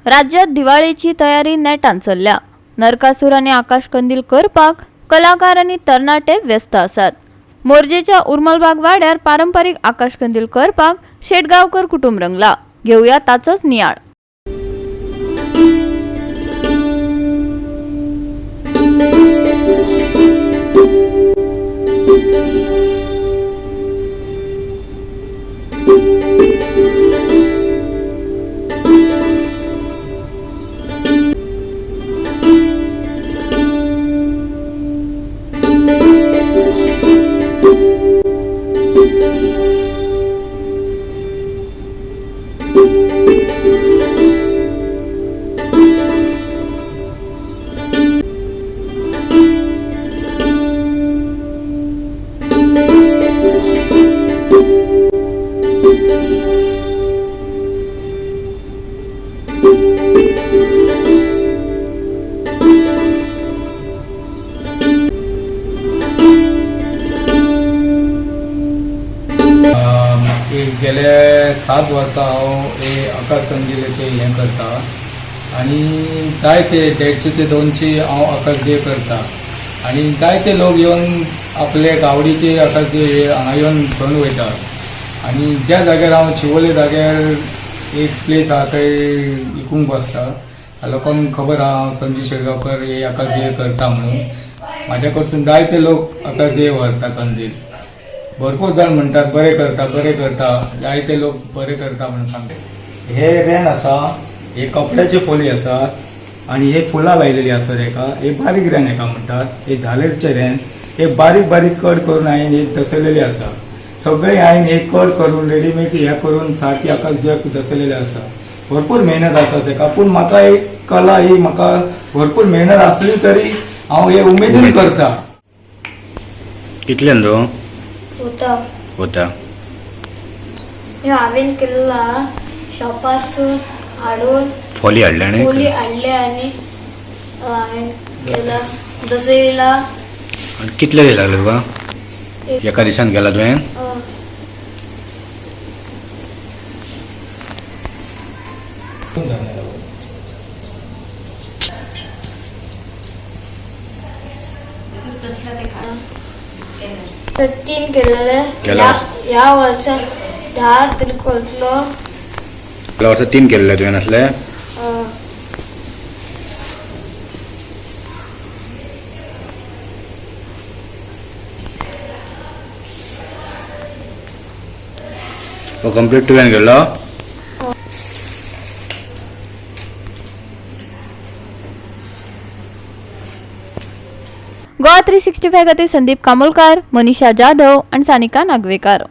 राज्यात दिवाळीची तयारी नेटान चल्ल्या। नरकासूर आणि आकाशकंदील करपाक कलाकार आणि तरणाटे व्यस्त आसात। मोरजेच्या उर्मलबाग वाड्यार पारंपरिक आकाशकंदील करपाक शेटगावकर कुटुंब रंगला। घेऊया ताचोच नियाळ। गेले 7 वर्सां हांव आकाशकंदीलाचे हें करता आनी जायते 150 ते 200 हांव आकाशदिवे करता आनी जायते लोक येवन आपले गावडीचे आकाशदिवे हांगा येवन घेवन वयता। आनी ज्या जाग्यार हांव शिवोले जाग्यार एक प्लेस आहा थंय विकूंक बसता। लोकांक खबर आहा हांव संजय शेटगांवकर हे आकाशदिवे करता म्हणून। म्हाज्या कडसून जायते लोक आकाशदिवे व्हरता कंदील। भरपूर जण म्हणतात बरे करता जायते लोक बरे करता म्हणून सांगतात। हे रेन आसा, हे कपड्याचे फोली आसात आणि हे फुलां लायलेली आसात। हे बारीक रेन हेका म्हणतात। हे झालरचे रेन हे बारीक बारीक कट करून हांवें हे दसयलेले आसा। सगळे हांवें हे कट करून रेडीमेड हे करून सारकी आकाशदिव्याक दसयलेले आसा। भरपूर मेहनत आसा तेका, पूण म्हाका एक कला ही म्हाका भरपूर मेहनत आसली तरी हांव हे उमेदीन करता। कितल्यान तो होता हांवें केल्ला शॉपासून हाडून फोली हाडले आनी हांवें केला दसयला। कितले दीस लागले तुका? एका दिसान केला तुवें? तीन केलेले ह्या वर्षात 10 तरी करतलो। गेल्या वर्सा 3 केलेले तुवें असले? कंप्लीट तुवें केलो? गोवा 365 खातीर संदीप कामोलकार, मनीषा जाधव आणि सानिका नागवेकर।